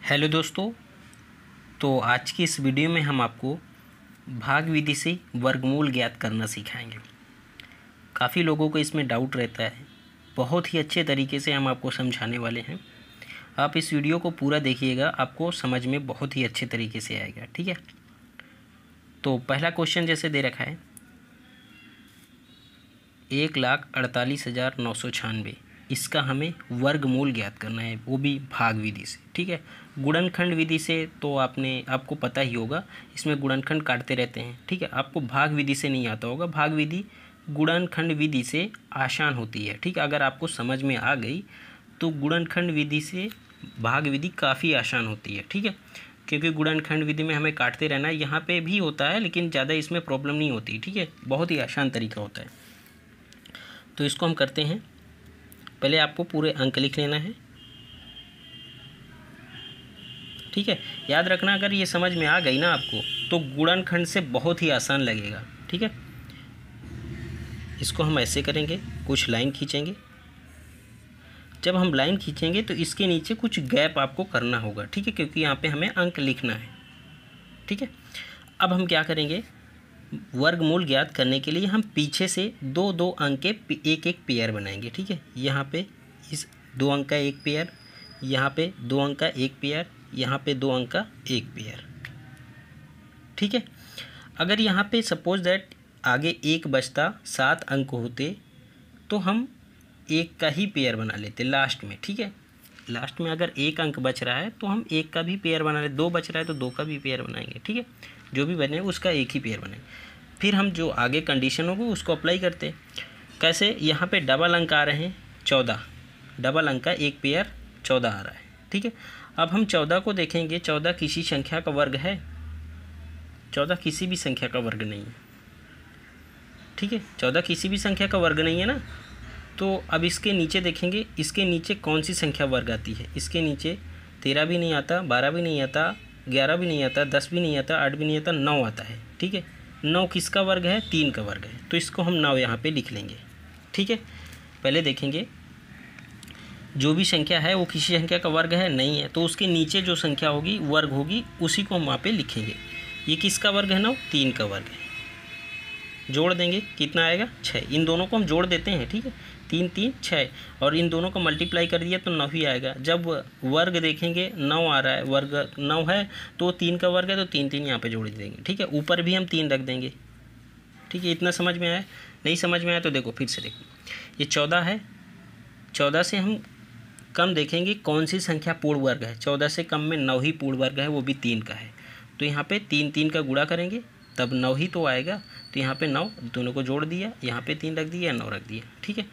Hello दोस्तों। तो आज की इस वीडियो में हम आपको भाग विधि से वर्गमूल ज्ञात करना सिखाएंगे। काफ़ी लोगों को इसमें डाउट रहता है, बहुत ही अच्छे तरीके से हम आपको समझाने वाले हैं। आप इस वीडियो को पूरा देखिएगा, आपको समझ में बहुत ही अच्छे तरीके से आएगा। ठीक है, तो पहला क्वेश्चन जैसे दे रखा है 1,48,996, इसका हमें वर्गमूल ज्ञात करना है, वो भी भाग विधि से। ठीक है, गुणनखंड विधि से तो आपको पता ही होगा, इसमें गुणनखंड काटते रहते हैं। ठीक है, आपको भाग विधि से नहीं आता होगा। भाग विधि गुणनखंड विधि से आसान होती है। ठीक है, अगर आपको समझ में आ गई तो गुणनखंड विधि से भाग विधि काफ़ी आसान होती है। ठीक है, क्योंकि गुणनखंड विधि में हमें काटते रहना है, यहाँ पे भी होता है लेकिन ज़्यादा इसमें प्रॉब्लम नहीं होती। ठीक है, बहुत ही आसान तरीका होता है। तो इसको हम करते हैं। पहले आपको पूरे अंक लिख लेना है। ठीक है, याद रखना, अगर ये समझ में आ गई ना आपको तो गुणनखंड से बहुत ही आसान लगेगा। ठीक है, इसको हम ऐसे करेंगे, कुछ लाइन खींचेंगे। जब हम लाइन खींचेंगे तो इसके नीचे कुछ गैप आपको करना होगा। ठीक है, क्योंकि यहाँ पे हमें अंक लिखना है। ठीक है, अब हम क्या करेंगे, वर्गमूल ज्ञात करने के लिए हम पीछे से दो दो अंक के एक एक पेयर बनाएंगे। ठीक है, यहाँ पे इस 2 अंक का एक पेयर, यहाँ पे 2 अंक का एक पेयर, यहाँ पे 2 अंक का एक पेयर। ठीक है, अगर यहाँ पे सपोज दैट आगे एक बचता 7 अंक होते तो हम एक का ही पेयर बना लेते लास्ट में। ठीक है, लास्ट में अगर एक अंक बच रहा है तो हम एक का भी पेयर बना लेते, 2 बच रहा है तो 2 का भी पेयर बनाएंगे। ठीक है, जो भी बने उसका एक ही पेयर बनाएंगे। फिर हम जो आगे कंडीशन होगी उसको अप्लाई करते हैं। कैसे, यहाँ पे डबल अंक आ रहे हैं 14, डबल अंक का एक पेयर 14 आ रहा है। ठीक है, अब हम 14 को देखेंगे, 14 किसी संख्या का वर्ग है? 14 किसी भी संख्या का वर्ग नहीं है। ठीक है, 14 किसी भी संख्या का वर्ग नहीं है ना। तो अब इसके नीचे देखेंगे, इसके नीचे कौन सी संख्या वर्ग आती है? इसके नीचे 13 भी नहीं आता, 12 भी नहीं आता, 11 भी नहीं आता, 10 भी नहीं आता, 8 भी नहीं आता, 9 आता है। ठीक है, 9 किसका वर्ग है? 3 का वर्ग है। तो इसको हम 9 यहाँ पे लिख लेंगे। ठीक है, पहले देखेंगे जो भी संख्या है वो किसी संख्या का वर्ग है? नहीं है। तो उसके नीचे जो संख्या होगी, वर्ग होगी, उसी को हम वहाँ पे लिखेंगे। ये किसका वर्ग है? 9, 3 का वर्ग है। जोड़ देंगे, कितना आएगा? 6। इन दोनों को हम जोड़ देते हैं। ठीक है, 3 3 6, और इन दोनों को मल्टीप्लाई कर दिया तो 9 ही आएगा। जब वर्ग देखेंगे 9 आ रहा है, वर्ग 9 है तो 3 का वर्ग है, तो 3 3 यहाँ पे जोड़ देंगे। ठीक है, ऊपर भी हम 3 रख देंगे। ठीक है, इतना समझ में आया? नहीं समझ में आया तो देखो, फिर से देखो, ये 14 है, 14 से हम कम देखेंगे कौन सी संख्या पूर्ण वर्ग है। 14 से कम में 9 ही पूर्ण वर्ग है, वो भी 3 का है। तो यहाँ पे 3 3 का गुणा करेंगे तब 9 ही तो आएगा। तो यहाँ पे 9, दोनों को जोड़ दिया, यहाँ पे 3 रख दिया, 9 रख दिया। ठीक है,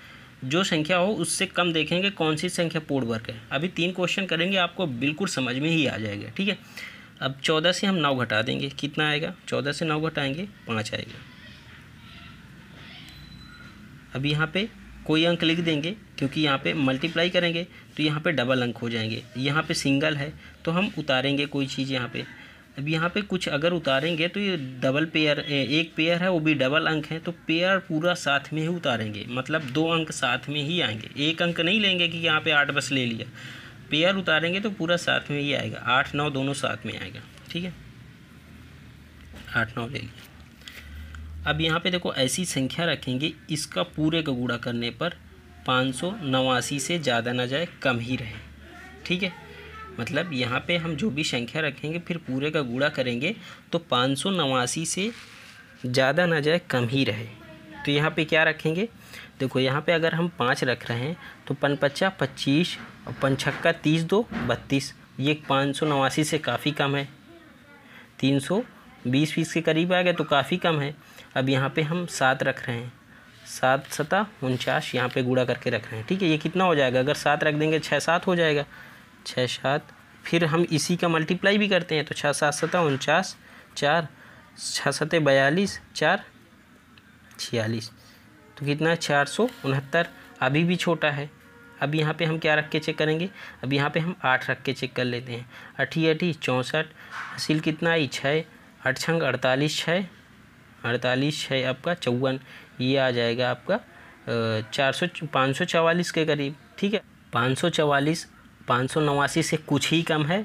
जो संख्या हो उससे कम देखेंगे कौन सी संख्या पूर्ण वर्ग है। अभी 3 क्वेश्चन करेंगे, आपको बिल्कुल समझ में ही आ जाएगा। ठीक है, अब 14 से हम 9 घटा देंगे, कितना आएगा? 14 से 9 घटाएंगे 5 आएगा। अब यहाँ पे कोई अंक लिख देंगे, क्योंकि यहाँ पे मल्टीप्लाई करेंगे तो यहाँ पे डबल अंक हो जाएंगे। यहाँ पे सिंगल है तो हम उतारेंगे कोई चीज़ यहाँ पे। अब यहाँ पे कुछ अगर उतारेंगे तो ये डबल पेयर, एक पेयर है वो भी डबल अंक है, तो पेयर पूरा साथ में ही उतारेंगे, मतलब 2 अंक साथ में ही आएंगे। एक अंक नहीं लेंगे कि यहाँ पे 8 बस ले लिया, पेयर उतारेंगे तो पूरा साथ में ही आएगा। 8 9 दोनों साथ में आएगा। ठीक है, 8 9 ले लिया। अब यहाँ पे देखो, ऐसी संख्या रखेंगे, इसका पूरे का गुणा करने पर 589 से ज़्यादा ना जाए, कम ही रहे। ठीक है, मतलब यहाँ पे हम जो भी संख्या रखेंगे फिर पूरे का गुणा करेंगे तो 589 से ज़्यादा ना जाए, कम ही रहे। तो यहाँ पे क्या रखेंगे, देखो यहाँ पे अगर हम 5 रख रहे हैं तो 5 5 25 और 5 6 30 2 32, ये 589 से काफ़ी कम है, 320 के करीब आ गए तो काफ़ी कम है। अब यहाँ पे हम 7 रख रहे हैं, 7 7 49, यहाँ पे गुणा करके रख रहे हैं। ठीक है, ये कितना हो जाएगा? अगर 7 रख देंगे 6 7 हो जाएगा, 6 7। फिर हम इसी का मल्टीप्लाई भी करते हैं तो 6 7 7 49, 4 6 7 42, 4 46, तो कितना? 469। अभी भी छोटा है। अब यहाँ पे हम क्या रख के चेक करेंगे? अब यहाँ पे हम 8 रख के चेक कर लेते हैं। 8 8 64, हासिल कितना आई? 6, 8 6 48, 6 48, 6 आपका 54, ये आ जाएगा आपका 544 के करीब। ठीक है, 544 589 से कुछ ही कम है,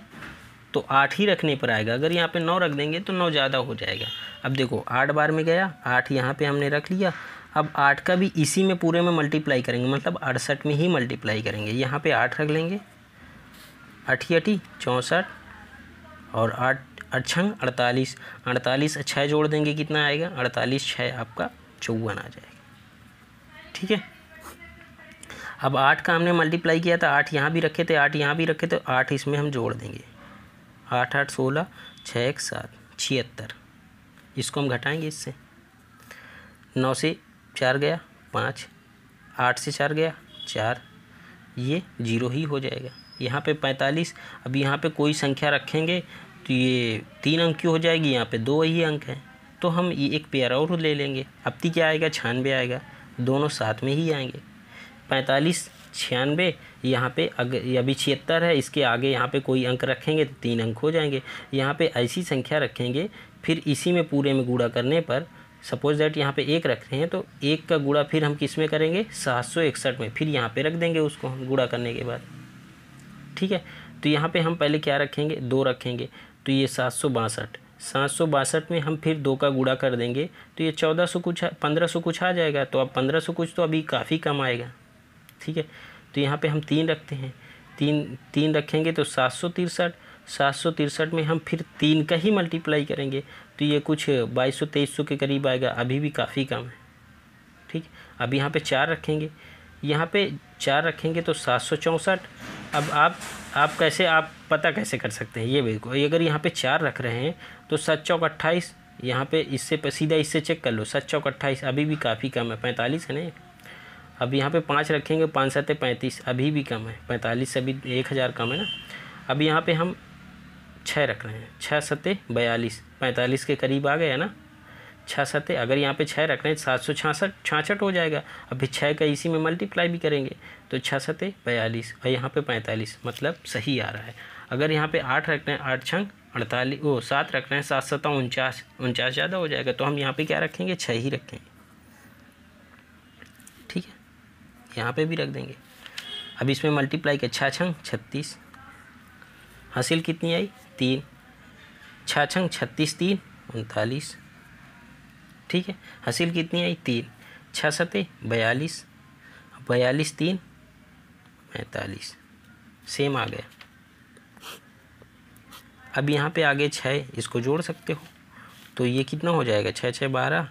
तो 8 ही रखने पर आएगा। अगर यहाँ पे 9 रख देंगे तो 9 ज़्यादा हो जाएगा। अब देखो 8 बार में गया, 8 यहाँ पे हमने रख लिया। अब 8 का भी इसी में पूरे में मल्टीप्लाई करेंगे, मतलब 68 में ही मल्टीप्लाई करेंगे। यहाँ पे 8 रख लेंगे, 8 8 64 और 8 8 48, 48 6 जोड़ देंगे कितना आएगा, 48 6 आपका 54 आ जाएगा। ठीक है, अब 8 का हमने मल्टीप्लाई किया था, 8 यहाँ भी रखे थे, 8 यहाँ भी रखे थे, 8 इसमें हम जोड़ देंगे। 8 8 16, 6 1 7 76। इसको हम घटाएंगे इससे, 9 से 4 गया 5, 8 से 4 गया 4, ये 0 ही हो जाएगा। यहाँ पे 45, अब यहाँ पे कोई संख्या रखेंगे तो ये 3 अंक की हो जाएगी, यहाँ पे 2 ही अंक हैं, तो हम ये एक पेयर और ले लेंगे। अब ती क्या आएगा, 96 आएगा, दोनों साथ में ही आएंगे। 45 96, यहाँ पे अगर अभी 76 है, इसके आगे यहाँ पे कोई अंक रखेंगे तो 3 अंक हो जाएंगे। यहाँ पे ऐसी संख्या रखेंगे, फिर इसी में पूरे में गुणा करने पर, सपोज दैट यहाँ पे 1 रख रहे हैं तो 1 का गुणा फिर हम किस में करेंगे, 761 में, फिर यहाँ पे रख देंगे उसको हम गुणा करने के बाद। ठीक है, तो यहाँ पे हम पहले क्या रखेंगे, 2 रखेंगे, तो ये 762 में हम फिर 2 का गुणा कर देंगे तो ये 1400 कुछ 1500 कुछ आ जाएगा। तो अब 1500 कुछ तो अभी काफ़ी कम आएगा। ठीक है, तो यहाँ पे हम 3 रखते हैं, 3 रखेंगे तो 763 में हम फिर 3 का ही मल्टीप्लाई करेंगे तो ये कुछ 2200-2300 के करीब आएगा, अभी भी काफ़ी कम है। ठीक, अब यहाँ पे 4 रखेंगे, यहाँ पे 4 रखेंगे तो 764। अब आप कैसे, आप पता कैसे कर सकते हैं, ये देखो, अगर यहाँ पे 4 रख रहे हैं तो 7 चौक 28, यहाँ पे इससे सीधा इससे चेक कर लो, 7 चौक 28, अभी भी काफ़ी कम है, 45 है ना। अब यहाँ पे 5 रखेंगे, 5 7 35, अभी भी कम है, 45 से अभी 1000 कम है ना। अब यहाँ पे हम 6 रख रहे हैं, 6 7 42, 45 के करीब आ गया ना। 6 7, अगर यहाँ पे 6 रख रहे हैं 766 हो जाएगा। अभी 6 का इसी में मल्टीप्लाई भी करेंगे तो 6 7 42 और यहाँ पे 45, मतलब सही आ रहा है। अगर यहाँ पे 8 रख रहे हैं, 8 6 48, 7 रख रहे हैं, 7 7 49 ज़्यादा हो जाएगा, तो हम यहाँ पे क्या रखेंगे, 6 ही रखेंगे। ठीक है, यहाँ पे भी रख देंगे। अब इसमें मल्टीप्लाई के 6 6 36, हासिल कितनी आई, 3, 6 6 36 3 39। ठीक है, हासिल कितनी आई, 3, 6 7 42, 42 3 45, सेम आ गया। अब यहाँ पे आगे 6, इसको जोड़ सकते हो तो ये कितना हो जाएगा, 6 6 12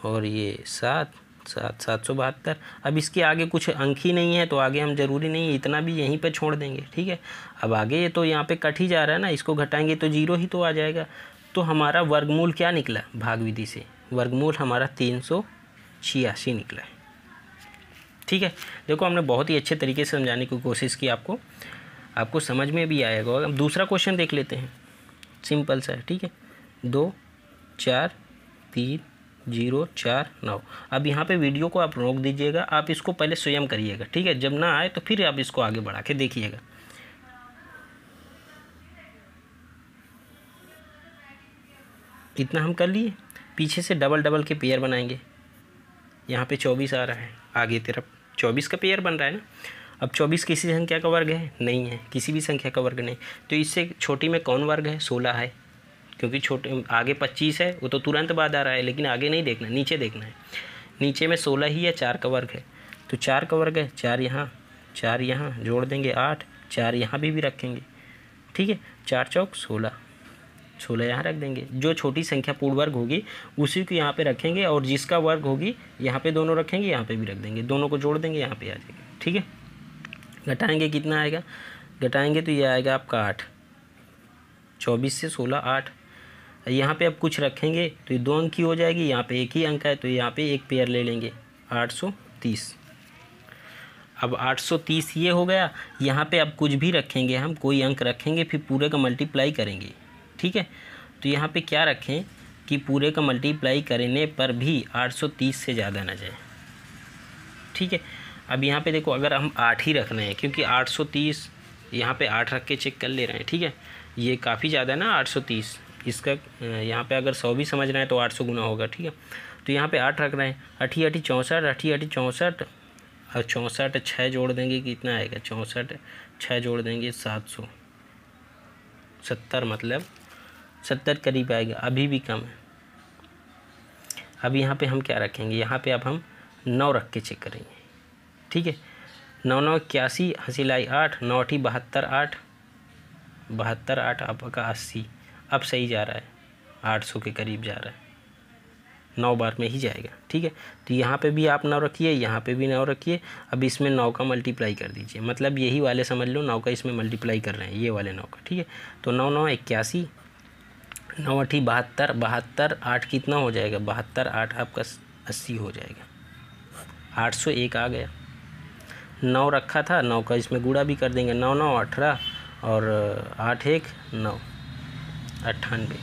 और ये 7 7 772। अब इसके आगे कुछ अंक ही नहीं है तो आगे हम ज़रूरी नहीं है, इतना भी यहीं पे छोड़ देंगे। ठीक है, अब आगे ये तो यहाँ पे कट ही जा रहा है ना, इसको घटाएंगे तो 0 ही तो आ जाएगा। तो हमारा वर्गमूल क्या निकला, भाग विधि से वर्गमूल हमारा 386 निकला है। ठीक है, देखो हमने बहुत ही अच्छे तरीके से समझाने की कोशिश की, आपको समझ में भी आएगा। अब दूसरा क्वेश्चन देख लेते हैं, सिंपल सा है। ठीक है, 2 4 3 0 4 9। अब यहाँ पे वीडियो को आप रोक दीजिएगा, आप इसको पहले स्वयं करिएगा। ठीक है, जब ना आए तो फिर आप इसको आगे बढ़ा के देखिएगा। इतना हम कर लिए, पीछे से डबल के पेयर बनाएंगे। यहाँ पे 24 आ रहा है, आगे तरफ 24 का पेयर बन रहा है ना। अब 24 किसी संख्या का वर्ग है, नहीं है, किसी भी संख्या का वर्ग नहीं, तो इससे छोटी में कौन वर्ग है, 16 है, क्योंकि छोटे आगे 25 है, वो तो तुरंत बाद आ रहा है, लेकिन आगे नहीं देखना, नीचे देखना है। नीचे में 16 ही है, 4 का वर्ग है, तो 4 का वर्ग है, 4 यहाँ जोड़ देंगे 8, 4 यहाँ भी रखेंगे। ठीक है, 4 चौक 16 यहाँ रख देंगे। जो छोटी संख्या पूर्ण वर्ग होगी उसी को यहाँ पे रखेंगे, और जिसका वर्ग होगी यहाँ पे दोनों रखेंगे, यहाँ पे भी रख देंगे, दोनों को जोड़ देंगे, यहाँ पे आ जाएगा। ठीक है, घटाएंगे कितना आएगा, घटाएंगे तो ये आएगा आपका 8, 24 से 16 8। यहाँ पे अब कुछ रखेंगे तो ये 2 अंक की हो जाएगी, यहाँ पे 1 ही अंक है तो यहाँ पे एक पेयर ले लेंगे, 830। अब 830 ये हो गया। यहाँ पे अब कुछ भी रखेंगे, हम कोई अंक रखेंगे, फिर पूरे का मल्टीप्लाई करेंगे। ठीक है, तो यहाँ पे क्या रखें कि पूरे का मल्टीप्लाई करने पर भी 830 से ज़्यादा ना जाए। ठीक है, अब यहाँ पे देखो, अगर हम 8 ही रख रहे हैं, क्योंकि 830 यहाँ पे 8 रख के चेक कर ले रहे हैं। ठीक है, ये काफ़ी ज़्यादा है ना 830, इसका यहाँ पे अगर 100 भी समझ रहे हैं तो 800 गुना होगा। ठीक है, तो यहाँ पे 8 रख रहे हैं, 8 8 64, 8 8 64 और 64 6 जोड़ देंगे कितना आएगा, 64 6 जोड़ देंगे 700, 70 मतलब 70 करीब आएगा, अभी भी कम है। अब यहाँ पे हम क्या रखेंगे, यहाँ पे अब हम 9 रख के चेक करेंगे, ठीक है। 9 9 81, हासिल आई 8, 9 8 72, 8 72 8 आपका 80। अब सही जा रहा है, 800 के करीब जा रहा है, 9 बार में ही जाएगा, ठीक है। तो यहाँ पे भी आप 9 रखिए, यहाँ पे भी 9 रखिए। अब इसमें 9 का मल्टीप्लाई कर दीजिए, मतलब यही वाले समझ लो 9 का इसमें मल्टीप्लाई कर रहे हैं, ये वाले 9 का, ठीक है। तो 9 9 81, 9 8 72, 72 8 कितना हो जाएगा, 72 8 आपका 80 हो जाएगा, 801 आ गया। 9 रखा था, 9 का इसमें गुणा भी कर देंगे, 9 9 18 और 8 1 9, 98,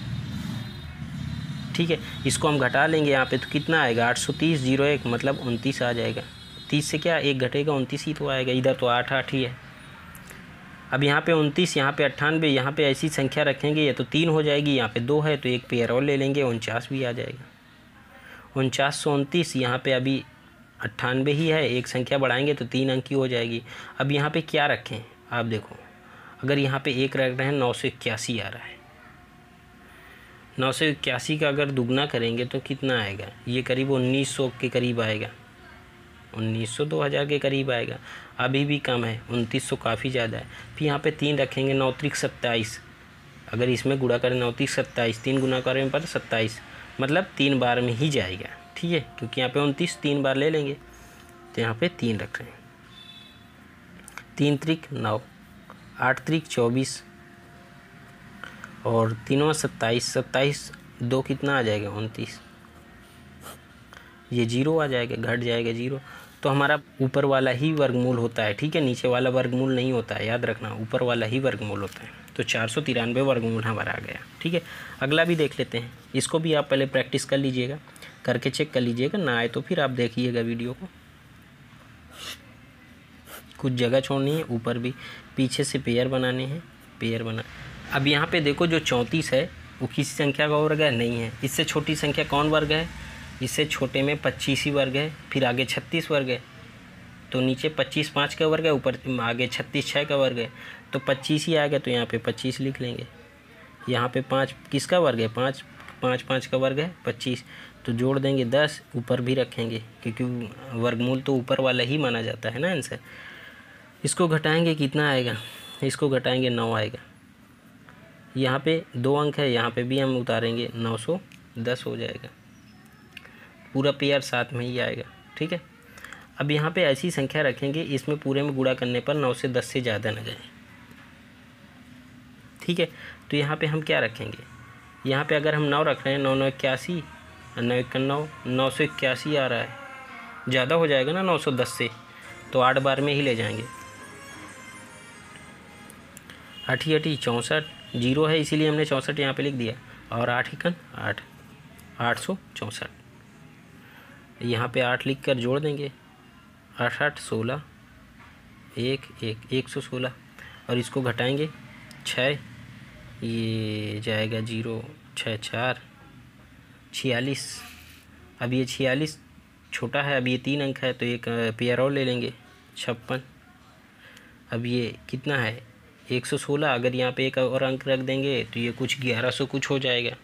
ठीक है। इसको हम घटा लेंगे यहाँ पे तो कितना आएगा, 830 01 मतलब 29 आ जाएगा। 30 से क्या 1 घटेगा, 29 ही तो आएगा, इधर तो 8 8 ही है। अब यहाँ पे 29, यहाँ पे 98, यहाँ पे ऐसी संख्या रखेंगे, ये तो 3 हो जाएगी, यहाँ पे 2 है तो एक पेयर और ले लेंगे, 49 भी आ जाएगा। 49 से 29, यहाँ पे अभी 98 ही है, एक संख्या बढ़ाएंगे तो 3 अंक की हो जाएगी। अब यहाँ पे क्या रखें, आप देखो, अगर यहाँ पे 1 रख रहे हैं, 981 आ रहा है। 981 का अगर दुगना करेंगे तो कितना आएगा, ये करीब 1900 के करीब आएगा, 1900 2000 के करीब आएगा, अभी भी कम है, 2900 काफ़ी ज़्यादा है। फिर यहाँ पे 3 रखेंगे, 9 3 27, अगर इसमें गुणा करें 9 3 27, 3 गुना करें पर 27, मतलब 3 बार में ही जाएगा, ठीक है, क्योंकि यहाँ पे 29 3 बार ले लेंगे, तो यहाँ पे 3 रख रहे हैं। 3 त्रिक 9, 8 त्रिक 24 और 3 27, 27 2 कितना आ जाएगा, 29, ये 0 आ जाएगा, घट जाएगा 0। तो हमारा ऊपर वाला ही वर्गमूल होता है, ठीक है, नीचे वाला वर्गमूल नहीं होता है, याद रखना, ऊपर वाला ही वर्गमूल होता है। तो 493 वर्गमूल हमारा आ गया, ठीक है। अगला भी देख लेते हैं, इसको भी आप पहले प्रैक्टिस कर लीजिएगा, करके चेक कर लीजिएगा, ना आए तो फिर आप देखिएगा वीडियो को। कुछ जगह छोड़नी है, ऊपर भी पीछे से पेयर बनाने हैं, पेयर बना। अब यहाँ पे देखो जो 34 है वो किसी संख्या का वर्ग है, नहीं है। इससे छोटी संख्या कौन वर्ग है, इससे छोटे में 25 ही वर्ग है, फिर आगे 36 वर्ग है, तो नीचे 25 5 का वर्ग है, ऊपर आगे 36 6 का वर्ग है, तो 25 ही आ गया, तो यहाँ पे 25 लिख लेंगे। यहाँ पे 5 किसका वर्ग है, 5 5 5 का वर्ग है 25, तो जोड़ देंगे 10, ऊपर भी रखेंगे क्योंकि वर्गमूल तो ऊपर वाला ही माना जाता है ना आंसर। इसको घटाएंगे कितना आएगा, इसको घटाएंगे 9 आएगा। यहाँ पे 2 अंक है, यहाँ पे भी हम उतारेंगे, 910 हो जाएगा, पूरा पेयर साथ में ही आएगा, ठीक है। अब यहाँ पे ऐसी संख्या रखेंगे, इसमें पूरे में गुणा करने पर 9 से 10 से ज़्यादा न जाए, ठीक है। तो यहाँ पे हम क्या रखेंगे, यहाँ पे अगर हम 9 रख रहे हैं, 9 9 81, 9 1 9, 981 आ रहा है, ज़्यादा हो जाएगा ना 910 से, तो 8 बार में ही ले जाएंगे। 8 8 64, 0 है इसीलिए हमने 64 यहाँ पे लिख दिया, और 8 1 8, 864, यहाँ पे 8 लिख कर जोड़ देंगे, 8 8 16, 1 1 116, और इसको घटाएंगे 6, ये जाएगा 0 6 4 46। अब ये 46 छोटा है, अब ये 3 अंक है, तो एक पेयर और ले लेंगे, 56। अब ये कितना है 116, अगर यहाँ पे एक और अंक रख देंगे तो ये कुछ 1100 कुछ हो जाएगा,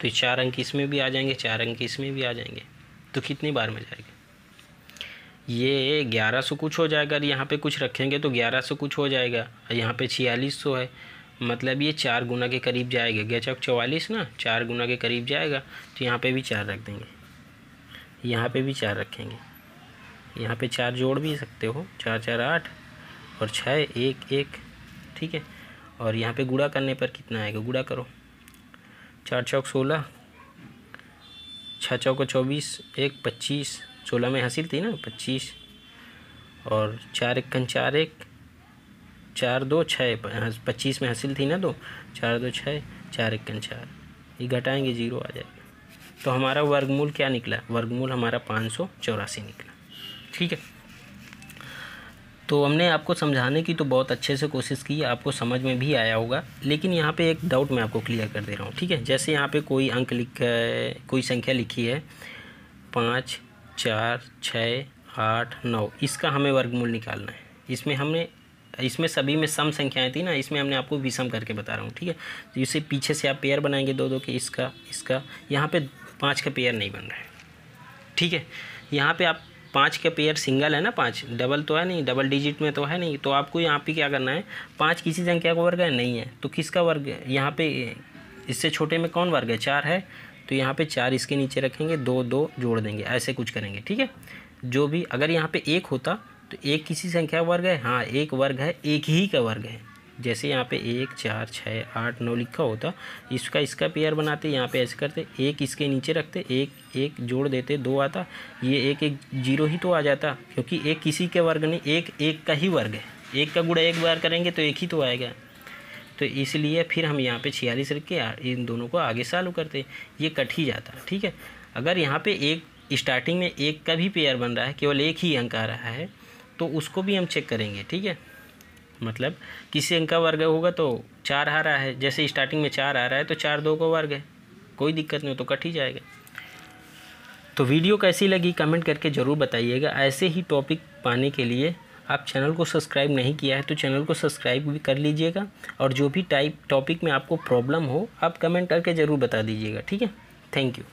तो 4 अंक इसमें भी आ जाएंगे, 4 अंक इसमें भी आ जाएंगे, तो कितनी बार में जाएगा, ये 1100 कुछ हो जाएगा। और यहाँ पे कुछ रखेंगे तो 1100 कुछ हो जाएगा, यहाँ पे 4600 है, मतलब ये 4 गुना के करीब जाएगा, गचक 44 ना, 4 गुना के करीब जाएगा, तो यहाँ पे भी 4 रख देंगे, यहाँ पे भी 4 रखेंगे, यहाँ पे 4 जोड़ भी सकते हो, 4 4 8 और 6 1 1, ठीक है। और यहाँ पे गुणा करने पर कितना आएगा, गुणा करो, 4 चौक 16, 6 चौक 24, 1 25, 16 में हासिल थी ना 25, और 4 1 4 1, 4 2 6, 25 में हासिल थी ना 2, 4 2 6, 4 1 4, ये घटाएंगे 0 आ जाएगा। तो हमारा वर्गमूल क्या निकला, वर्गमूल हमारा 584 निकला, ठीक है। तो हमने आपको समझाने की तो बहुत अच्छे से कोशिश की, आपको समझ में भी आया होगा, लेकिन यहाँ पे एक डाउट मैं आपको क्लियर कर दे रहा हूँ, ठीक है। जैसे यहाँ पे कोई अंक लिखा है, कोई संख्या लिखी है 5 4 6 8 9, इसका हमें वर्गमूल निकालना है। इसमें हमने इसमें सभी में सम संख्याएं थी ना, इसमें हमने आपको विषम करके बता रहा हूँ, ठीक है। तो इसे पीछे से आप पेयर बनाएंगे 2-2 के, इसका यहाँ पे 5 का पेयर नहीं बन रहा है, ठीक है। यहाँ पे आप 5 का पेयर सिंगल है ना, 5 डबल तो है नहीं, डबल डिजिट में तो है नहीं, तो आपको यहाँ पे क्या करना है, 5 किसी संख्या का वर्ग है नहीं है, तो किसका वर्ग है यहाँ पे, इससे छोटे में कौन वर्ग है, 4 है, तो यहाँ पे 4 इसके नीचे रखेंगे, 2 जोड़ देंगे, ऐसे कुछ करेंगे, ठीक है। जो भी अगर यहाँ पे 1 होता तो 1 किसी संख्या का वर्ग है, हाँ 1 वर्ग है, एक ही का वर्ग है। जैसे यहाँ पे 1 4 6 8 9 लिखा होता, इसका पेयर बनाते, यहाँ पे ऐसे करते, 1 इसके नीचे रखते, 1 जोड़ देते, 2 आता, ये 1 0 ही तो आ जाता, क्योंकि 1 किसी के वर्ग नहीं, 1 का ही वर्ग है, 1 का गुणा 1 बार करेंगे तो 1 ही तो आएगा। तो इसलिए फिर हम यहाँ पे 46 रख के इन दोनों को आगे चालू करते, ये कट ही जाता, ठीक है। अगर यहाँ पे एक स्टार्टिंग में 1 का भी पेयर बन रहा है, केवल 1 ही अंक आ रहा है, तो उसको भी हम चेक करेंगे, ठीक है। मतलब किसी अंक का वर्ग होगा तो 4 आ रहा है, जैसे स्टार्टिंग में 4 आ रहा है तो 4 2 का वर्ग है, कोई दिक्कत नहीं, तो कट ही जाएगा। तो वीडियो कैसी लगी कमेंट करके ज़रूर बताइएगा। ऐसे ही टॉपिक पाने के लिए आप चैनल को सब्सक्राइब नहीं किया है तो चैनल को सब्सक्राइब भी कर लीजिएगा, और जो भी टॉपिक में आपको प्रॉब्लम हो आप कमेंट करके ज़रूर बता दीजिएगा, ठीक है। Thank you.